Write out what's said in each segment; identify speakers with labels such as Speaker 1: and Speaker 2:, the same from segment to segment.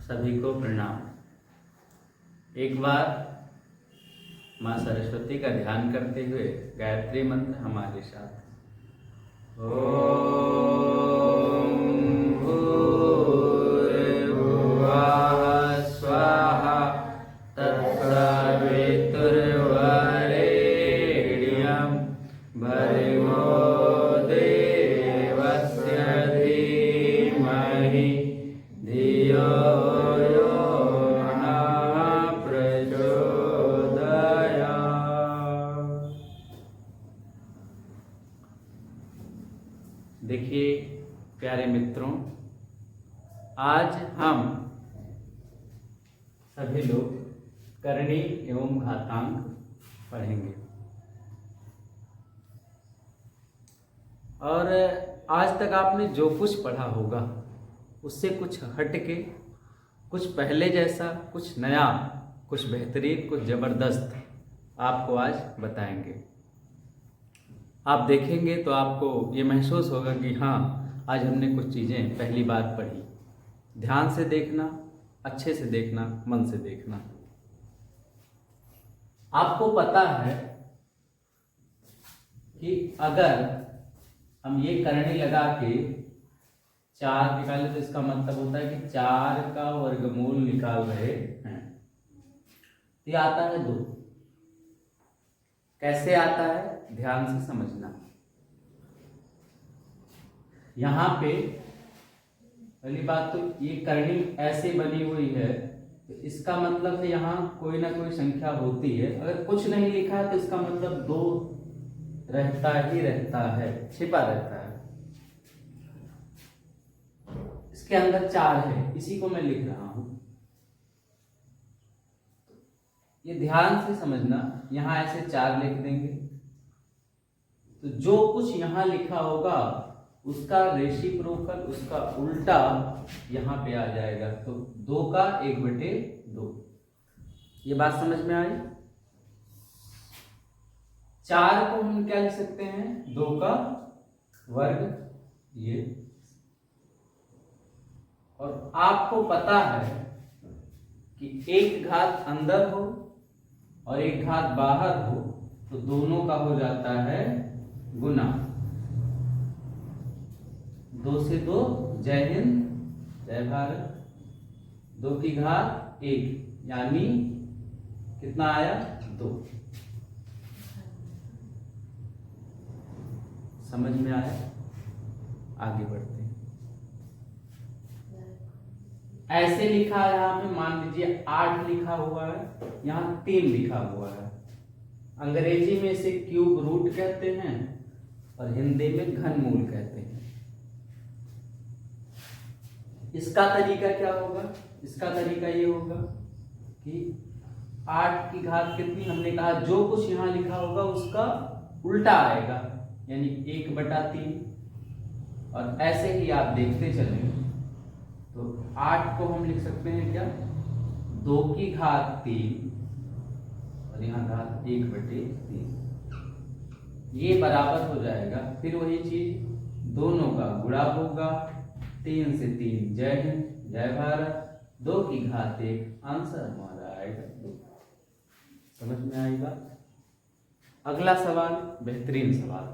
Speaker 1: सभी को प्रणाम। एक बार माँ सरस्वती का ध्यान करते हुए गायत्री मंत्र हमारे साथ। ओम भूर्भुवः स्वाहा तत्सवितुर्वरेण्यं भर्गो देवस्य धीमहि धियो यो नः प्रचोदयात्। देखिए प्यारे मित्रों, आज हम सभी लोग करणी एवं घातांक पढ़ेंगे। और आज तक आपने जो कुछ पढ़ा होगा उससे कुछ हटके, कुछ पहले जैसा, कुछ नया, कुछ बेहतरीन, कुछ ज़बरदस्त आपको आज बताएंगे। आप देखेंगे तो आपको ये महसूस होगा कि हाँ, आज हमने कुछ चीज़ें पहली बार पढ़ी। ध्यान से देखना, अच्छे से देखना, मन से देखना। आपको पता है कि अगर हम ये करणी लगा के 4 निकाले तो इसका मतलब होता है कि 4 का वर्गमूल निकाल रहे हैं। ये आता है 2। कैसे आता है, ध्यान से समझना। यहां पे पहली बात तो ये करणी ऐसे बनी हुई है तो इसका मतलब है यहां कोई ना कोई संख्या होती है। अगर कुछ नहीं लिखा है तो इसका मतलब 2 रहता ही रहता है, छिपा रहता है। इसके अंदर 4 है, इसी को मैं लिख रहा हूं। ये ध्यान से समझना। यहां ऐसे 4 लिख देंगे तो जो कुछ यहां लिखा होगा उसका रेसिप्रोकल, उसका उल्टा यहां पे आ जाएगा। तो 2 का 1/2। ये बात समझ में आई। 4 को हम क्या लिख सकते हैं, 2 का वर्ग। ये और आपको पता है कि एक घात अंदर हो और एक घात बाहर हो तो दोनों का हो जाता है गुना। 2 से 2, जय हिंद, जय भारत। 2 की घात 1 यानी कितना आया, 2। समझ में आया। आगे बढ़ते हैं। ऐसे लिखा है यहां पे, मान लीजिए 8 लिखा हुआ है, यहां 3 लिखा हुआ है। अंग्रेजी में इसे क्यूब रूट कहते हैं और हिंदी में घनमूल कहते हैं। इसका तरीका क्या होगा, इसका तरीका ये होगा कि 8 की घात कितनी, हमने कहा जो कुछ यहां लिखा होगा उसका उल्टा आएगा यानी 1/3। और ऐसे ही आप देखते चलेंगे तो 8 को हम लिख सकते हैं क्या, 2 की घात 3 और यहाँ घात 1/3। ये बराबर हो जाएगा। फिर वही चीज, दोनों का गुणा होगा। 3 से 3, जय हिंद, जय भारत। 2 की घात 1, आंसर हमारा आएगा 2। समझ में आएगा। अगला सवाल, बेहतरीन सवाल।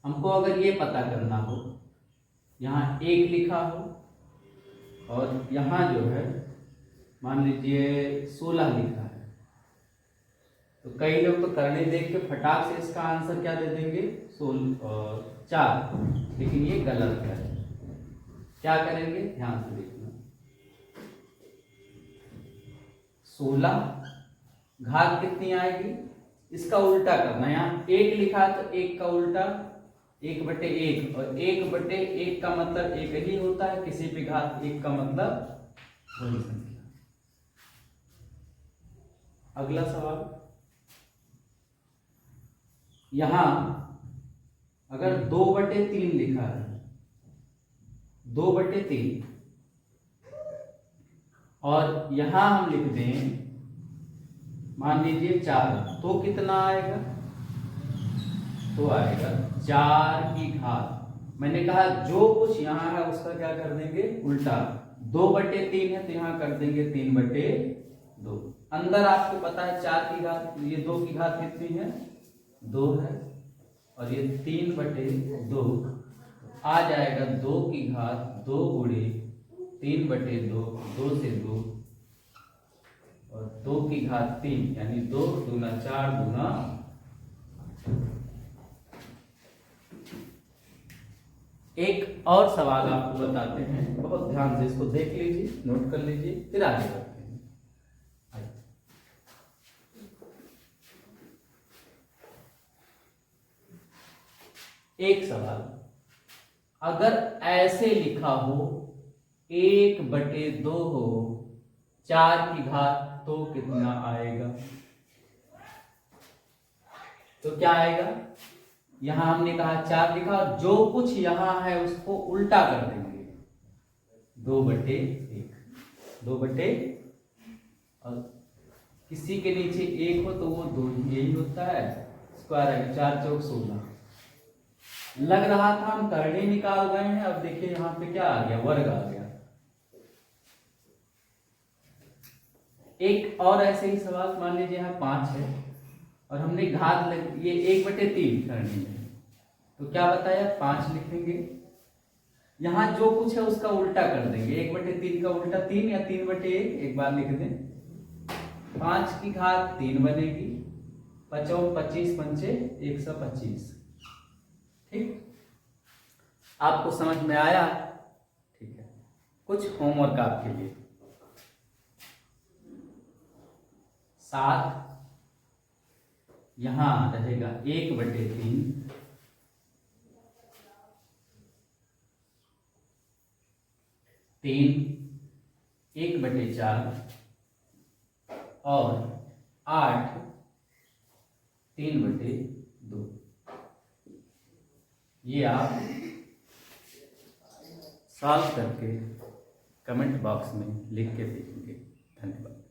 Speaker 1: हमको अगर ये पता करना हो, यहाँ 1 लिखा हो और यहाँ जो है मान लीजिए 16 लिखा है, तो कई लोग तो करणी देख के फटाक से इसका आंसर क्या दे देंगे, 4। लेकिन ये गलत है। क्या करेंगे, ध्यान से देखना। 16 घात कितनी आएगी, इसका उल्टा करना। यहाँ 1 लिखा तो 1 का उल्टा 1/1 और 1/1 का मतलब 1 ही होता है। किसी भी घात 1 का मतलब वही संख्या। अगला सवाल, यहां अगर 2/3 लिखा है, 2/3 और यहां हम लिख दें मान लीजिए 4, तो कितना आएगा, तो आएगा 4 की घात। मैंने कहा जो कुछ यहां है उसका क्या कर देंगे, उल्टा। 2/3 है तो यहाँ कर देंगे 3/2। अंदर आपको पता है 4 की घात, ये 2 की घात कितनी है 2 है, और ये 3/2 आ जाएगा 2 की घात 2 गुणे 3/2, 2 से 2 और 2 की घात 3 यानी 2 दूना 4 दूना। एक और सवाल आपको बताते हैं, बहुत ध्यान से इसको देख लीजिए, नोट कर लीजिए, फिर आगे बढ़ते हैं। एक सवाल, अगर ऐसे लिखा हो 1/2 हो 4 की घात तो कितना आएगा? तो क्या आएगा, यहां हमने कहा 4 लिखा, जो कुछ यहां है उसको उल्टा कर देंगे, 2/1, 2/, और किसी के नीचे 1 हो तो वो 2 यही होता है, स्क्वायर है, 4 चौक 16। लग रहा था हम करने निकाल गए हैं, अब देखिए यहां पे क्या आ गया, वर्ग आ गया। एक और ऐसे ही सवाल, मान लीजिए यहाँ 5 है और हमने घात ये 1/3 करनी है, तो क्या बताया 5 लिखेंगे, यहां जो कुछ है उसका उल्टा कर देंगे, 1/3 का उल्टा 3 या 3/1, एक बार लिख दें, 5 की घात 3 बनेगी, 5 25 पंचे 125। ठीक, आपको समझ में आया? ठीक है, कुछ होमवर्क आपके लिए। 7 यहां रहेगा 1/3, 3 1/4 और 8 3/2। ये आप सॉल्व करके कमेंट बॉक्स में लिख के भेजेंगे। धन्यवाद।